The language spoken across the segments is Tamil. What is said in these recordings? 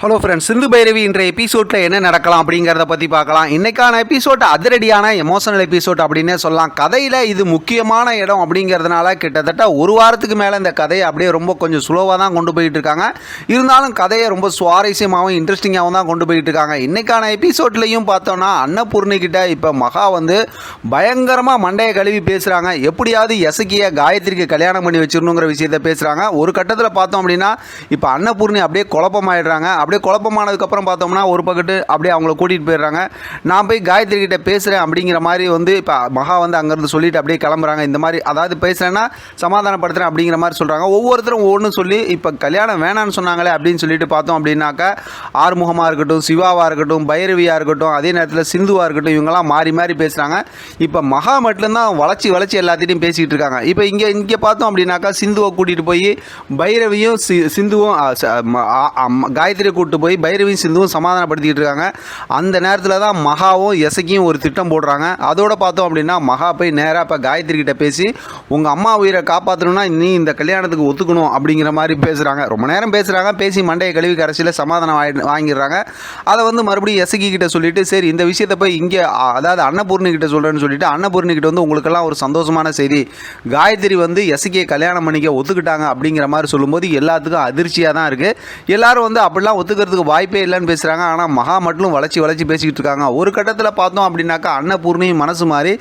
ஹலோ ஃப்ரெண்ட்ஸ், சிந்து பைரவி இன்ற எபிசோடில் என்ன நடக்கலாம் அப்படிங்கிறத பற்றி பார்க்கலாம். இன்றைக்கான எபிசோட் அதிரடியான எமோஷனல் எபிசோட் அப்படின்னே சொல்லலாம். கதையில் இது முக்கியமான இடம் அப்படிங்கிறதுனால கிட்டத்தட்ட ஒரு வாரத்துக்கு மேலே இந்த கதையை அப்படியே ரொம்ப கொஞ்சம் ஸ்லோவாக தான் கொண்டு போயிட்டு இருக்காங்க. இருந்தாலும் கதையை ரொம்ப சுவாரஸ்யமாகவும் இன்ட்ரெஸ்டிங்காகவும் தான் கொண்டு போயிட்டு இருக்காங்க. இன்றைக்கான எபிசோட்லையும் பார்த்தோன்னா அன்னபூர்ணிக்கிட்ட இப்போ மகா பயங்கரமாக மண்டையை கழுவி பேசுகிறாங்க. எப்படியாவது எசக்கியை காயத்ரிக்கு கல்யாணம் பண்ணி வச்சிடணுங்கிற விஷயத்தை பேசுகிறாங்க. ஒரு கட்டத்தில் பார்த்தோம் அப்படின்னா இப்போ அன்னபூர்ணி அப்படியே குழப்பமாயிடுறாங்க. அப்படியே குழப்பமானதுக்கப்புறம் பார்த்தோம்னா ஒரு பக்கத்து அப்படியே அவங்கள கூட்டிகிட்டு போயிடுறாங்க. நான் போய் காயத்ரி கிட்ட பேசுகிறேன் அப்படிங்கிற மாதிரி இப்போ மகா அங்கேருந்து சொல்லிட்டு அப்படியே கிளம்புறாங்க. இந்த மாதிரி அதாவது பேசுகிறேன்னா சமாதானப்படுத்துகிறேன் அப்படிங்கிற மாதிரி சொல்கிறாங்க. ஒவ்வொருத்தரும் ஒவ்வொன்று சொல்லி இப்போ கல்யாணம் வேணான்னு சொன்னாங்களே அப்படின்னு சொல்லிட்டு பார்த்தோம் அப்படின்னாக்கா ஆறுமுகமாக இருக்கட்டும், சிவாவாக இருக்கட்டும், பைரவியாக இருக்கட்டும், அதே நேரத்தில் சிந்துவாக இருக்கட்டும், இவங்கெல்லாம் மாறி மாறி பேசுகிறாங்க. இப்போ மகா மட்டும்தான் வளர்ச்சி எல்லாத்தையும் பேசிக்கிட்டு இருக்காங்க. இப்போ இங்கே பார்த்தோம் அப்படின்னாக்கா சிந்துவை கூட்டிகிட்டு போய் பைரவியும் சிந்துவும் காயத்ரியை கூப்பிட்டு போய் பைரவியும் சிந்துவும் சமாதானப்படுத்திக்கிட்டு இருக்காங்க. அந்த நேரத்தில் தான் மகாவும் எசக்கியும் ஒரு திட்டம் போடுறாங்க. அதோட பார்த்தோம் அப்படின்னா மகா போய் நேராக இப்போ காயத்ரி கிட்ட பேசி உங்கள் அம்மா உயிரை காப்பாற்றணும்னா நீ இந்த கல்யாணத்துக்கு ஒத்துக்கணும் அப்படிங்கிற மாதிரி பேசுகிறாங்க. ரொம்ப நேரம் பேசுகிறாங்க. பேசி மண்டையை கழுவி கடைசியில் சமாதானம் வாங்கிடுறாங்க. அதை மறுபடியும் எசக்கி கிட்ட சொல்லிட்டு சரி இந்த விஷயத்தை போய் இங்கே அதாவது அன்னபூர்ணி கிட்ட சொல்கிறேன்னு சொல்லிட்டு அன்னபூர்ணி கிட்ட உங்களுக்கெல்லாம் ஒரு சந்தோஷமான செய்தி, காயத்ரி எசக்கியை கல்யாணம் பண்ணிக்க ஒத்துக்கிட்டாங்க அப்படிங்கிற மாதிரி சொல்லும்போது எல்லாத்துக்கும் அதிர்ச்சியாக தான் இருக்குது. எல்லாரும் அப்படிலாம் ஒத்துக்கிறதுக்கு வாய்ப்பே இல்லைன்னு பேசுகிறாங்க. ஆனால் மகா மட்டும் வளர்ச்சி பேசிக்கிட்டு இருக்காங்க. ஒரு கட்டத்தில் பார்த்தோம் அப்படின்னாக்கா அன்னபூர்ணி மனசு மாதிரி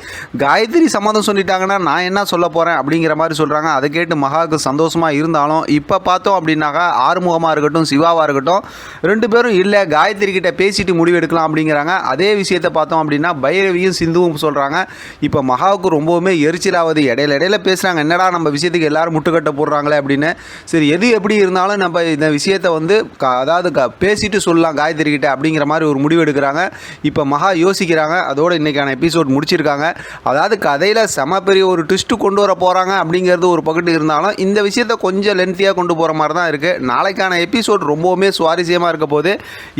காயத்ரி சம்மதம் சொல்லிட்டாங்கன்னா நான் என்ன சொல்ல போகிறேன் அப்படிங்கிற மாதிரி சொல்கிறாங்க. அதை கேட்டு மகாவுக்கு சந்தோஷமாக இருந்தாலும் இப்போ பார்த்தோம் அப்படின்னாக்கா ஆறுமுகமாக இருக்கட்டும், சிவாவாக இருக்கட்டும், ரெண்டு பேரும் இல்லை காயத்ரி கிட்ட பேசிட்டு முடிவு எடுக்கலாம் அப்படிங்கிறாங்க. அதே விஷயத்தை பார்த்தோம் அப்படின்னா பைரவியும் சிந்துவும் சொல்கிறாங்க. இப்போ மகாவுக்கு ரொம்பவுமே எரிச்சலாவது. இடையில பேசுகிறாங்க, என்னடா நம்ம விஷயத்துக்கு எல்லாரும் முட்டுக்கட்ட போடுறாங்களே அப்படின்னு. சரி எது எப்படி இருந்தாலும் நம்ம இந்த விஷயத்தை அதாவது பேசிட்டு சொல்லலாம் காயத்ரி கிட்ட அப்படிங்கிற மாதிரி ஒரு முடிவு எடுக்கிறாங்க. இப்போ மகா யோசிக்கிறாங்க. அதோடு இன்றைக்கான எபிசோட் முடிச்சிருக்காங்க. அதாவது கதையில் செம பெரிய ஒரு ட்விஸ்ட்டு கொண்டு வர போகிறாங்க அப்படிங்கிறது ஒரு பக்கத்து இருந்தாலும் இந்த விஷயத்தை கொஞ்சம் லென்த்தியாக கொண்டு போகிற மாதிரி தான் இருக்குது. நாளைக்கான எபிசோட் ரொம்பவுமே சுவாரஸ்யமாக இருக்க போது.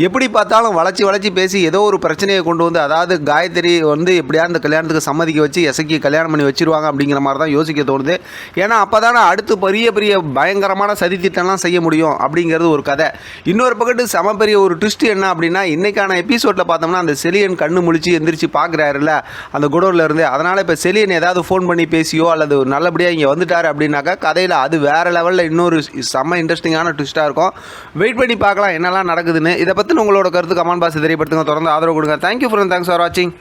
எப்படி பார்த்தாலும் வளர்ச்சி பேசி ஏதோ ஒரு பிரச்சனையை கொண்டு அதாவது காயத்ரி எப்படியா இந்த கல்யாணத்துக்கு சம்மதிக்க வச்சு எசக்கி கல்யாணம் பண்ணி வச்சிருவாங்க அப்படிங்கிற மாதிரி தான் யோசிக்க தோணுது. ஏன்னா அப்போ தானே அடுத்து பெரிய பயங்கரமான சதித்திட்டம்லாம் செய்ய முடியும் அப்படிங்கிறது ஒரு கதை. இன்னொரு பக்கத்து செம பெரிய ஒரு ட்விஸ்ட் என்ன அப்படின்னா இன்றைக்கான எபிசோடில் பார்த்தோம்னா அந்த செலியன் கண்ணு முழிச்சு எந்திரிச்சு பார்க்குறாருல அந்த குடோனில் இருந்து. அதனால் இப்போ செலியன் ஏதாவது ஃபோன் பண்ணி பேசியோ அல்லது நல்லபடியாக இங்கே வந்துட்டார் அப்படின்னாக்கா கதையில் அது வேறு லெவலில் இன்னொரு செம்ம இன்ட்ரெஸ்டிங்கான ட்விஸ்ட்டாக இருக்கும். வெயிட் பண்ணி பார்க்கலாம் என்னெல்லாம் நடக்குதுன்னு. இதை பற்றி உங்களோட கருத்து கமெண்ட் பாக்ஸ் தெரியப்படுத்துங்க. தொடர்ந்து ஆதரவு கொடுங்க. தேங்க்யூ ஃபார் வாட்சிங்.